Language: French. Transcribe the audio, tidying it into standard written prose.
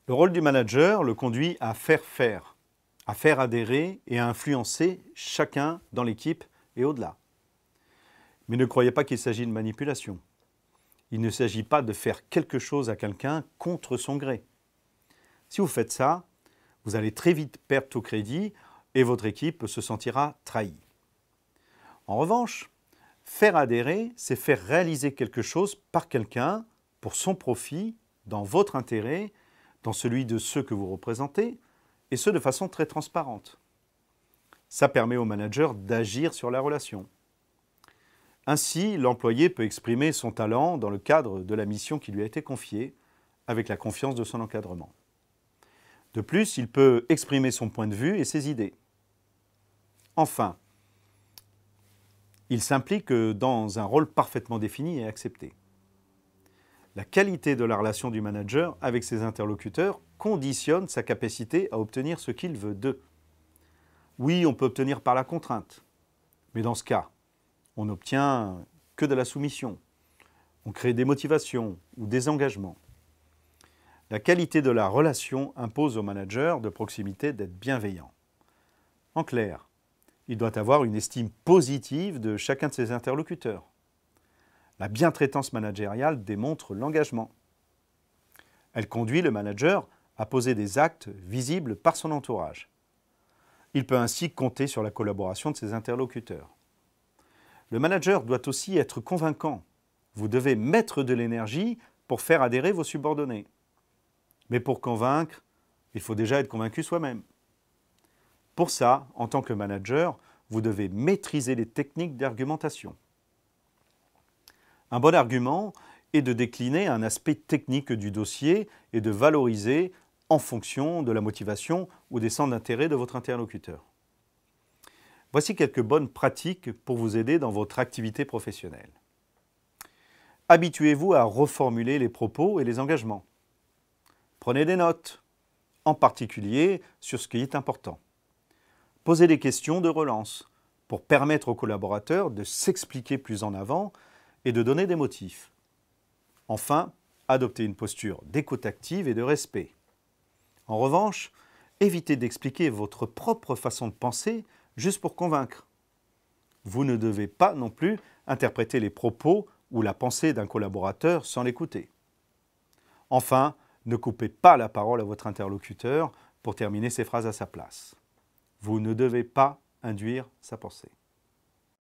Le rôle du manager le conduit à faire, à faire adhérer et à influencer chacun dans l'équipe et au-delà. Mais ne croyez pas qu'il s'agit de manipulation. Il ne s'agit pas de faire quelque chose à quelqu'un contre son gré. Si vous faites ça, vous allez très vite perdre tout crédit et votre équipe se sentira trahie. En revanche, faire adhérer, c'est faire réaliser quelque chose par quelqu'un pour son profit, dans votre intérêt, dans celui de ceux que vous représentez, et ce de façon très transparente. Ça permet au manager d'agir sur la relation. Ainsi, l'employé peut exprimer son talent dans le cadre de la mission qui lui a été confiée, avec la confiance de son encadrement. De plus, il peut exprimer son point de vue et ses idées. Enfin, il s'implique dans un rôle parfaitement défini et accepté. La qualité de la relation du manager avec ses interlocuteurs conditionne sa capacité à obtenir ce qu'il veut d'eux. Oui, on peut obtenir par la contrainte, mais dans ce cas, on n'obtient que de la soumission. On crée des motivations ou des engagements. La qualité de la relation impose au manager de proximité d'être bienveillant. En clair, il doit avoir une estime positive de chacun de ses interlocuteurs. La bientraitance managériale démontre l'engagement. Elle conduit le manager à poser des actes visibles par son entourage. Il peut ainsi compter sur la collaboration de ses interlocuteurs. Le manager doit aussi être convaincant. Vous devez mettre de l'énergie pour faire adhérer vos subordonnés. Mais pour convaincre, il faut déjà être convaincu soi-même. Pour ça, en tant que manager, vous devez maîtriser les techniques d'argumentation. Un bon argument est de décliner un aspect technique du dossier et de valoriser en fonction de la motivation ou des centres d'intérêt de votre interlocuteur. Voici quelques bonnes pratiques pour vous aider dans votre activité professionnelle. Habituez-vous à reformuler les propos et les engagements. Prenez des notes, en particulier sur ce qui est important. Posez des questions de relance pour permettre aux collaborateurs de s'expliquer plus en avant et de donner des motifs. Enfin, adoptez une posture d'écoute active et de respect. En revanche, évitez d'expliquer votre propre façon de penser juste pour convaincre. Vous ne devez pas non plus interpréter les propos ou la pensée d'un collaborateur sans l'écouter. Enfin, ne coupez pas la parole à votre interlocuteur pour terminer ses phrases à sa place. Vous ne devez pas induire sa pensée.